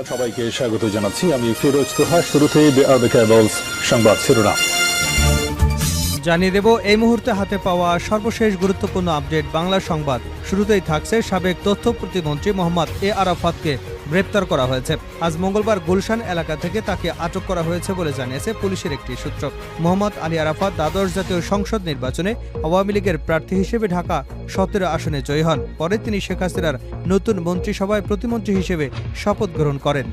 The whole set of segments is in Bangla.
সবাইকে স্বাগত জানাচ্ছি। আমি ফিরোজ তোহা। শুরুতেই সংবাদ শিরোনাম জানিয়ে দেব এই মুহূর্তে হাতে পাওয়া সর্বশেষ গুরুত্বপূর্ণ আপডেট বাংলা সংবাদ। শুরুতেই থাকছে সাবেক তথ্য প্রতিমন্ত্রী মোহাম্মদ এ আরাফাতকে গ্রেপ্তার করা হয়েছে। আজ মঙ্গলবার গুলশান এলাকা থেকে তাকে আটক করা হয়েছে বলে জানিয়েছে পুলিশের একটি সূত্র। মোহাম্মদ আলী আরাফাত দ্বাদশ জাতীয় সংসদ নির্বাচনে আওয়ামী লীগের প্রার্থী হিসেবে ঢাকা 17 আসনে জয়ী হন। পরে তিনি শেখ হাসিনার নতুন মন্ত্রিসভায় প্রতিমন্ত্রী হিসেবে শপথ গ্রহণ করেন।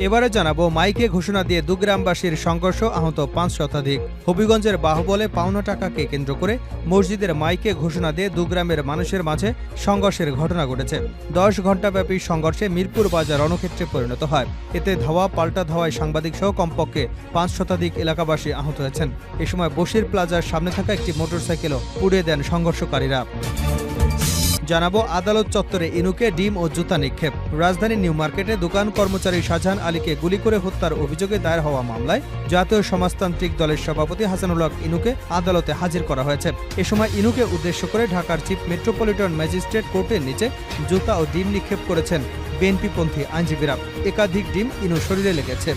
এবারে জানাবো মাইকে ঘোষণা দিয়ে দুগ্রামবাসীর সংঘর্ষ, আহত 5 শতাধিক। হবিগঞ্জের বাহুবলে পাওনা টাকাকে কেন্দ্র করে মসজিদের মাইকে ঘোষণা দিয়ে দুগ্রামের মানুষের মাঝে সংঘর্ষের ঘটনা ঘটেছে। 10 ঘণ্টাব্যাপী সংঘর্ষে মিরপুর বাজার রণক্ষেত্রে পরিণত হয়। এতে ধাওয়া পাল্টা ধাওয়ায় সাংবাদিক সহ কমপক্ষে 5 শতাধিক এলাকাবাসী আহত হয়েছেন। এ সময় বশির প্লাজার সামনে থাকা একটি মোটরসাইকেলও পুড়িয়ে দেন সংঘর্ষকারীরা। জানাবো আদালত চত্বরে ইনুকে ডিম ও জুতা নিক্ষেপ। রাজধানীর নিউ মার্কেটে দোকান কর্মচারী শাহজাহান আলীকে গুলি করে হত্যার অভিযোগে দায়ের হওয়া মামলায় জাতীয় সমাজতান্ত্রিক দলের সভাপতি হাসানুল হক ইনুকে আদালতে হাজির করা হয়েছে। এ সময় ইনুকে উদ্দেশ্য করে ঢাকার চিফ মেট্রোপলিটন ম্যাজিস্ট্রেট কোর্টের নিচে জুতা ও ডিম নিক্ষেপ করেছেন বিএনপিপন্থী আইনজীবীরা। একাধিক ডিম ইনু শরীরে লেগেছে।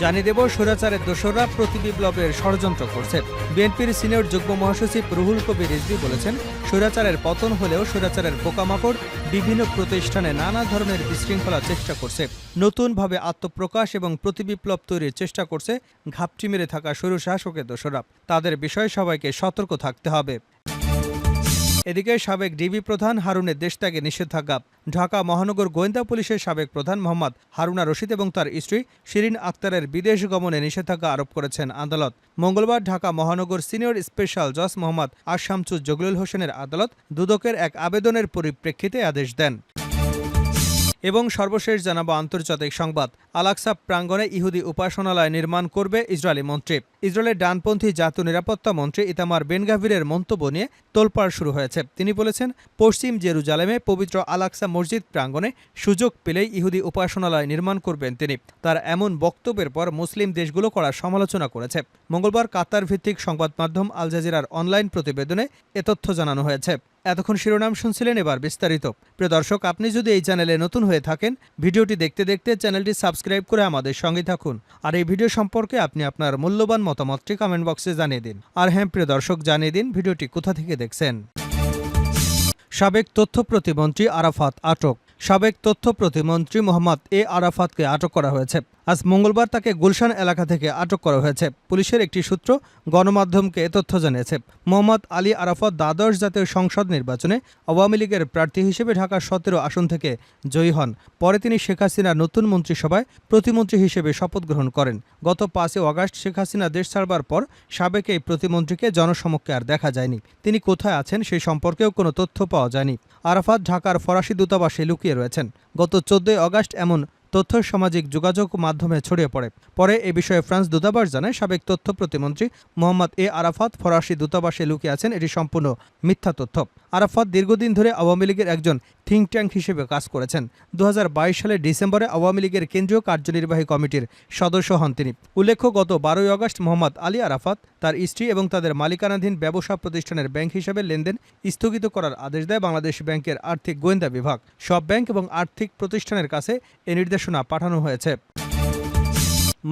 জানিয়ে দেব স্বৈরাচারের দোসররা প্রতিবিপ্লবের ষড়যন্ত্র করছে। বিএনপির সিনিয়র যুগ্ম মহাসচিব রুহুল কবির রিজভী বলেছেন, স্বৈরাচারের পতন হলেও স্বৈরাচারের পোকামাকড় বিভিন্ন প্রতিষ্ঠানে নানা ধরনের বিশৃঙ্খলা চেষ্টা করছে। নতুনভাবে আত্মপ্রকাশ এবং প্রতিবিপ্লব তৈরির চেষ্টা করছে ঘাপটি মেরে থাকা স্বৈরশাসকের দোসররা। তাদের বিষয়ে সবাইকে সতর্ক থাকতে হবে। এদিকে সাবেক ডিবি প্রধান হারুনের দেশত্যাগে নিষেধাজ্ঞা। ঢাকা মহানগর গোয়েন্দা পুলিশের সাবেক প্রধান মোহাম্মদ হারুনা রশিদ এবং তার স্ত্রী শিরিন আক্তারের বিদেশ গমনে নিষেধাজ্ঞা আরোপ করেছেন আদালত। মঙ্গলবার ঢাকা মহানগর সিনিয়র স্পেশাল জজ মোহাম্মদ আশামসুজ জগলুল হোসেনের আদালত দুদকের এক আবেদনের পরিপ্রেক্ষিতে আদেশ দেন। এবং সর্বশেষ জানাবো আন্তর্জাতিক সংবাদ। আল-আকসা প্রাঙ্গণে ইহুদি উপাসনালয় নির্মাণ করবে ইসরায়েলি মন্ত্রী। ইসরায়েলের ডানপন্থী জাতীয় নিরাপত্তা মন্ত্রী ইতামার বেন-গাভিরের মন্তব্য নিয়ে তোলপাড় শুরু হয়েছে। তিনি বলেছেন, পশ্চিম জেরুজালেমে পবিত্র আল-আকসা মসজিদ প্রাঙ্গণে সুযোগ পেলেই ইহুদি উপাসনালয় নির্মাণ করবেন তিনি। তার এমন বক্তব্যের পর মুসলিম দেশগুলো কড়া সমালোচনা করেছে। মঙ্গলবার কাতার ভিত্তিক সংবাদ মাধ্যম আল জাজিরার অনলাইন প্রতিবেদনে এ তথ্য জানানো হয়েছে। এতক্ষণ শিরোনাম শুনছিলেন, এবার বিস্তারিত। প্রিয় দর্শক, আপনি যদি এই চ্যানেলে নতুন হয়ে থাকেন, ভিডিওটি দেখতে দেখতে চ্যানেলটি সাবস্ক্রাইব করে আমাদের সঙ্গে থাকুন। আর এই ভিডিও সম্পর্কে আপনি আপনার মূল্যবান মতামতটি কমেন্ট বক্সে জানিয়ে দিন। আর হ্যাঁ প্রিয় দর্শক, জানিয়ে দিন ভিডিওটি কোথা থেকে দেখছেন। সাবেক তথ্য প্রতিমন্ত্রী আরাফাত আটক। সাবেক তথ্য প্রতিমন্ত্রী মোহাম্মদ এ আরাফাতকে আটক করা হয়েছে। আজ মঙ্গলবার তাকে গুলশান এলাকা থেকে আটক করা হয়েছে। পুলিশের একটি সূত্র গণমাধ্যমকে এ তথ্য জানিয়েছে। মোহাম্মদ আলী আরাফাত দ্বাদশ জাতীয় সংসদ নির্বাচনে আওয়ামী লীগের প্রার্থী হিসেবে ঢাকা 17 আসন থেকে জয়ী হন। পরে তিনি শেখ হাসিনার নতুন মন্ত্রিসভায় প্রতিমন্ত্রী হিসেবে শপথ গ্রহণ করেন। গত 5 আগস্ট শেখ হাসিনা দেশ ছাড়বার পর সাবেক এই প্রতিমন্ত্রীকে জনসমক্ষে আর দেখা যায়নি। তিনি কোথায় আছেন সেই সম্পর্কেও কোনো তথ্য পাওয়া যায়নি। আরাফাত ঢাকার ফরাসি দূতাবাসে লুকিয়ে রয়েছেন। গত 14 আগস্ট এমন তথ্য সামাজিক যোগাযোগ মাধ্যমে ছড়িয়ে পড়ে। পরে এ বিষয়ে ফ্রান্স দূতাবাস জানায়, সাবেক তথ্য প্রতিমন্ত্রী মোহাম্মদ এ আরাফাত ফরাসি দূতাবাসে লুকিয়ে আছেন। এটি সম্পূর্ণ মিথ্যা তথ্য। আরাফাত দীর্ঘদিন ধরে আওয়ামী লীগের একজন থিঙ্ক ট্যাঙ্ক হিসেবে কাজ করেছেন। 2022 সালের ডিসেম্বরে আওয়ামী লীগের কেন্দ্রীয় কার্যনির্বাহী কমিটির সদস্য হন তিনি। উল্লেখ্য, গত 12 আগস্ট মোহাম্মদ আলী আরাফাত তার স্ত্রী এবং তাদের মালিকানাধীন ব্যবসা প্রতিষ্ঠানের ব্যাংক হিসাবে লেনদেন স্থগিত করার আদেশ দেয় বাংলাদেশ ব্যাংকের আর্থিক গোয়েন্দা বিভাগ। সব ব্যাংক এবং আর্থিক প্রতিষ্ঠানের কাছে এ নির্দেশনা পাঠানো হয়েছে।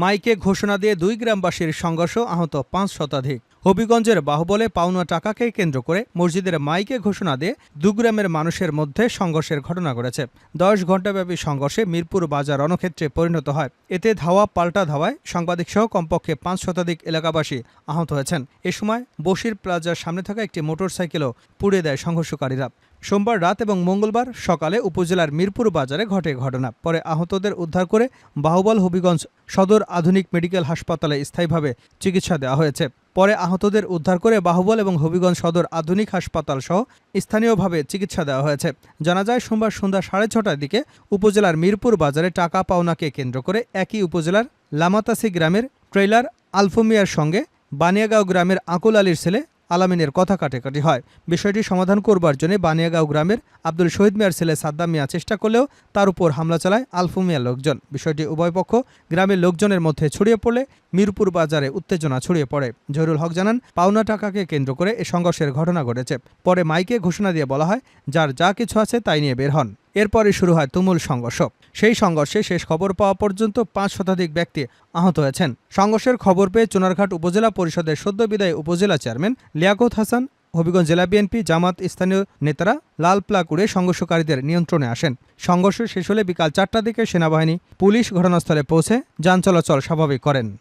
মাইকে ঘোষণা দিয়ে 2 গ্রামবাসীর সংঘর্ষ, আহত 5 শতাধিক। হবিগঞ্জের বাহুবলে পাওনা টাকাকে কেন্দ্র করে মসজিদের মাইকে ঘোষণা দিয়ে দুগ্রামের মানুষের মধ্যে সংঘর্ষের ঘটনা ঘটেছে। 10 ঘণ্টাব্যাপী সংঘর্ষে মিরপুর বাজার রণক্ষেত্রে পরিণত হয়। এতে ধাওয়া পাল্টা ধাওয়ায় সাংবাদিক সহ কমপক্ষে 5 শতাধিক এলাকাবাসী আহত হয়েছেন। এ সময় বশির প্লাজার সামনে থাকা একটি মোটরসাইকেলও পুড়িয়ে দেয় সংঘর্ষকারীরা। সোমবার রাত এবং মঙ্গলবার সকালে উপজেলার মিরপুর বাজারে ঘটে ঘটনা। পরে আহতদের উদ্ধার করে বাহুবল হবিগঞ্জ সদর আধুনিক মেডিকেল হাসপাতালে স্থায়ীভাবে চিকিৎসা দেওয়া হয়েছে। পরে আহতদের উদ্ধার করে বাহুবল এবং হবিগঞ্জ সদর আধুনিক হাসপাতাল সহ স্থানীয়ভাবে চিকিৎসা দেওয়া হয়েছে। জানা যায়, সোমবার সন্ধ্যা 6:30টার দিকে উপজেলার মিরপুর বাজারে টাকা পাওনাকে কেন্দ্র করে একই উপজেলার লামাতাসি গ্রামের ট্রেইলার আলফুমিয়ার সঙ্গে বানিয়াগাঁও গ্রামের আকুল আলীর ছেলে আলামিনের কথা কাটাকাটি হয়। বিষয়টি সমাধান করবার জন্য বানিয়াগাঁও গ্রামের আব্দুল শহীদ মিয়ার ছেলে সাদ্দাম মিয়া চেষ্টা করলেও তার উপর হামলা চালায় আলফু মিয়ার লোকজন। বিষয়টি উভয় পক্ষ গ্রামের লোকজনের মধ্যে ছড়িয়ে পড়লে মিরপুর বাজারে উত্তেজনা ছড়িয়ে পড়ে। জহিরুল হক জানান, পাওনা টাকাকে কেন্দ্র করে এ সংঘর্ষের ঘটনা ঘটেছে। পরে মাইকে ঘোষণা দিয়ে বলা হয়, যার যা কিছু আছে তাই নিয়ে বের হন। এরপরই শুরু হয় তুমুল সংঘর্ষ। সেই সংঘর্ষে শেষ খবর পাওয়া পর্যন্ত ৫ শতাধিক ব্যক্তি আহত হয়েছেন। সংঘর্ষের খবর পেয়ে চুনারঘাট উপজেলা পরিষদের সদ্য বিদায়ী উপজেলা চেয়ারম্যান লিয়াকত হাসান, হবিগঞ্জ জেলা বিএনপি, জামাত, স্থানীয় নেতারা লাল প্লাগ উড়ে সংঘর্ষকারীদের নিয়ন্ত্রণে আসেন। সংঘর্ষ শেষ হলে বিকাল ৪টার দিকে সেনাবাহিনী, পুলিশ ঘটনাস্থলে পৌঁছে যান চলাচল স্বাভাবিক করেন।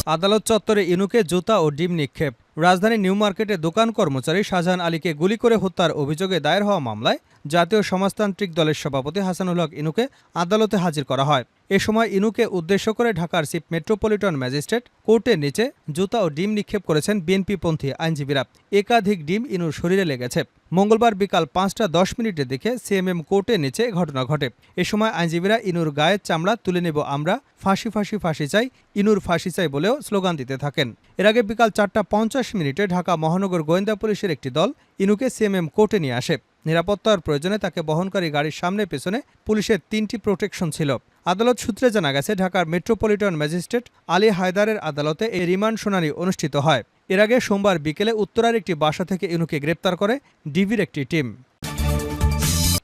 আদালত চত্বরে ইনুকে জুতা ও ডিম নিক্ষেপ। রাজধানীর নিউ মার্কেটে দোকান কর্মচারী শাহজাহান আলীকে গুলি করে হত্যার অভিযোগে দায়ের হওয়া মামলায় জাতীয় সমাজতান্ত্রিক দলের সভাপতি হাসানুল হক ইনুকে আদালতে হাজির করা হয়। এ সময় ইনুকে উদ্দেশ্য করে ঢাকার চিফ মেট্রোপলিটন ম্যাজিস্ট্রেট কোর্টের নিচে জুতা ও ডিম নিক্ষেপ করেছেন বিএনপিপন্থী আইনজীবীরা। একাধিক ডিম ইনুর শরীরে লেগেছে। মঙ্গলবার বিকাল ৫টা ১০ মিনিটের দিকে সিএমএম কোর্টের নিচে ঘটনা ঘটে। এ সময় আইনজীবীরা ইনুর গায়ের চামড়া তুলে নেব আমরা, ফাঁসি ফাঁসি ফাঁসি চাই, ইনুর ফাঁসি চাই বলেও স্লোগান দিতে থাকেন। এর আগে বিকাল ৪টা ৫০ মিনিটে ঢাকা মহানগর গোয়েন্দা পুলিশের একটি দল ইনুকে সিএমএম কোর্টে নিয়ে আসে। নিরাপত্তার প্রয়োজনে তাকে বহনকারী গাড়ির সামনে পেছনে পুলিশের ৩টি প্রোটেকশন ছিল। আদালত সূত্রে জানা গেছে, ঢাকার মেট্রোপলিটন ম্যাজিস্ট্রেট আলী হায়দারের আদালতে এই রিমান্ড শুনানি অনুষ্ঠিত হয়। এর আগে সোমবার বিকেলে উত্তরার একটি বাসা থেকে ইনুকে গ্রেপ্তার করে ডিবির একটি টিম।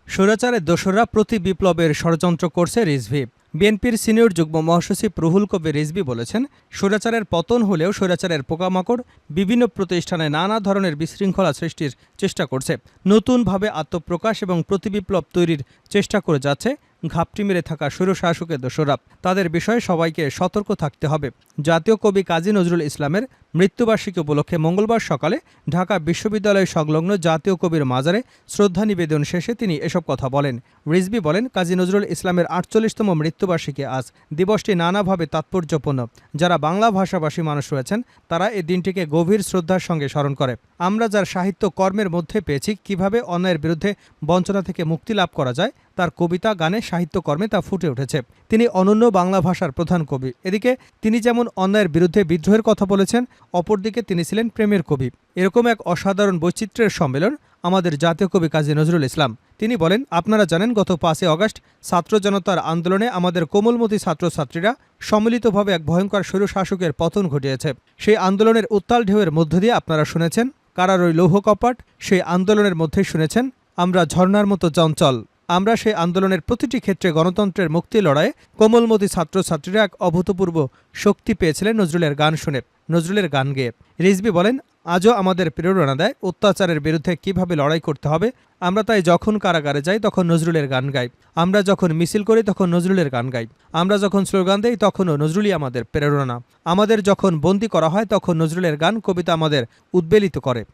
স্বৈরাচারের দোসররা প্রতি বিপ্লবের ষড়যন্ত্র করছে রিজভি। বিএনপির সিনিয়র যুগ্ম মহাসচিব রুহুল কবির রিজভি বলেছেন, স্বৈরাচারের পতন হলেও স্বৈরাচারের পোকামাকড় বিভিন্ন প্রতিষ্ঠানে নানা ধরনের বিশৃঙ্খলা সৃষ্টির চেষ্টা করছে। নতুনভাবে আত্মপ্রকাশ এবং প্রতিবিপ্লব তৈরির চেষ্টা করে যাচ্ছে ঘাপটি মেরে থাকা স্বৈরশাসকের দোসররা। তাদের বিষয়ে সবাইকে সতর্ক থাকতে হবে। জাতীয় কবি কাজী নজরুল ইসলামের মৃত্যুবার্ষিকী উপলক্ষে মঙ্গলবার সকালে ঢাকা বিশ্ববিদ্যালয় সংলগ্ন জাতীয় কবির মাজারে শ্রদ্ধা নিবেদন শেষে তিনি এসব কথা বলেন। রিজভি বলেন, কাজী নজরুল ইসলামের ৪৮তম মৃত্যুবার্ষিকী আজ। দিবসটি নানাভাবে তাৎপর্যপূর্ণ। যারা বাংলা ভাষাভাষী মানুষ রয়েছেন তারা এই দিনটিকে গভীর শ্রদ্ধার সঙ্গে স্মরণ করে। আমরা যার সাহিত্য কর্মের মধ্যে পেয়েছি কিভাবে অন্যায়ের বিরুদ্ধে বঞ্চনা থেকে মুক্তি লাভ করা যায়, তার কবিতা, গানে, সাহিত্যকর্মে তা ফুটে উঠেছে। তিনি অনন্য বাংলা ভাষার প্রধান কবি। এদিকে তিনি যেমন অন্যায়ের বিরুদ্ধে বিদ্রোহের কথা বলেছেন, অপরদিকে তিনি ছিলেন প্রেমের কবি। এরকম এক অসাধারণ বৈচিত্র্যের সম্মেলন আমাদের জাতীয় কবি কাজী নজরুল ইসলাম। তিনি বলেন, আপনারা জানেন গত ৫ই আগস্ট ছাত্র জনতার আন্দোলনে আমাদের কোমলমতি ছাত্রছাত্রীরা সম্মিলিতভাবে এক ভয়ঙ্কর স্বৈরশাসকের পতন ঘটিয়েছে। সেই আন্দোলনের উত্তাল ঢেউয়ের মধ্য দিয়ে আপনারা শুনেছেন কারার ওই লৌহ কপাট। সেই আন্দোলনের মধ্যেই শুনেছেন আমরা ঝর্ণার মতো চঞ্চল। আমরা সেই আন্দোলনের প্রতিটি ক্ষেত্রে গণতন্ত্রের মুক্তি লড়াইয়ে কোমলমতি ছাত্রছাত্রীরা এক অভূতপূর্ব শক্তি পেয়েছিলেন নজরুলের গান শুনে, নজরুলের গান গেয়ে। রিজভি বলেন, আজও আমাদের প্রেরণা দেয় অত্যাচারের বিরুদ্ধে কিভাবে লড়াই করতে হবে। আমরা তাই যখন কারাগারে যাই তখন নজরুলের গান গাই, আমরা যখন মিছিল করি তখন নজরুলের গান গাই, আমরা যখন স্লোগান দেই তখনও নজরুলই আমাদের প্রেরণা। আমাদের যখন বন্দী করা হয় তখন নজরুলের গান, কবিতা আমাদের উদ্বেলিত করে।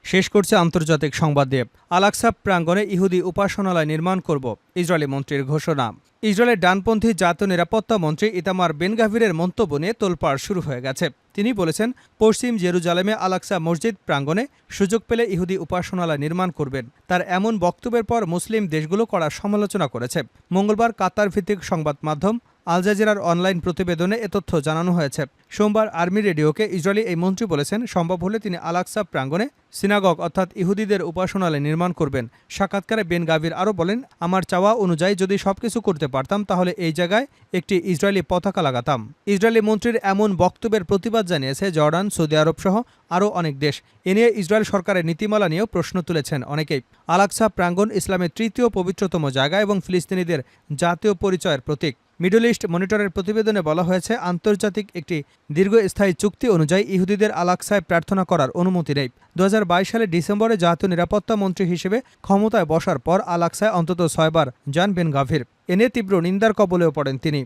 শেষ করছে আন্তর্জাতিক সংবাদ দিয়ে। আল-আকসা প্রাঙ্গণে ইহুদি উপাসনালয় নির্মাণ করব, ইসরায়েলি মন্ত্রীর ঘোষণা। ইসরায়েলের ডানপন্থী জাতীয় নিরাপত্তা মন্ত্রী ইতামার বেন-গাভিরের মন্তব্য নিয়ে তোলপাড় শুরু হয়ে গেছে। তিনি বলেছেন, পশ্চিম জেরুজালেমে আল-আকসা মসজিদ প্রাঙ্গণে সুযোগ পেলে ইহুদি উপাসনালয় নির্মাণ করবেন। তার এমন বক্তব্যের পর মুসলিম দেশগুলো কড়া সমালোচনা করেছে। মঙ্গলবার কাতার ভিত্তিক সংবাদ মাধ্যম আল জাজিরার অনলাইন প্রতিবেদনে এ তথ্য জানানো হয়েছে। সোমবার আর্মি রেডিওকে ইসরায়েলি এই মন্ত্রী বলেছেন, সম্ভব হলে তিনি আল-আকসা প্রাঙ্গণে সিনাগগ অর্থাৎ ইহুদিদের উপাসনালয় নির্মাণ করবেন। সাক্ষাৎকারে বেন-গাভির আরও বলেন, আমার চাওয়া অনুযায়ী যদি সবকিছু করতে পারতাম তাহলে এই জায়গায় একটি ইসরায়েলি পতাকা লাগাতাম। ইসরায়েলি মন্ত্রীর এমন বক্তব্যের প্রতিবাদ জানিয়েছে জর্ডান, সৌদি আরব সহ আরও অনেক দেশ। এ নিয়ে ইসরায়েল সরকারের নীতিমালা নিয়েও প্রশ্ন তুলেছেন অনেকেই। আল-আকসা প্রাঙ্গণ ইসলামের তৃতীয় পবিত্রতম জায়গা এবং ফিলিস্তিনিদের জাতীয় পরিচয়ের প্রতীক। মিডল ইস্ট মনিটরের প্রতিবেদনে বলা হয়েছে, আন্তর্জাতিক একটি দীর্ঘস্থায়ী চুক্তি অনুযায়ী ইহুদিদের আল-আকসায় প্রার্থনা করার অনুমতি নেই। ২০২২ সালের ডিসেম্বরে জাতীয় নিরাপত্তা মন্ত্রী হিসেবে ক্ষমতায় বসার পর আল-আকসায় অন্তত ৬ বার যান বেন-গাভির। এ নিয়ে তীব্র নিন্দার কবলেও পড়েন তিনি।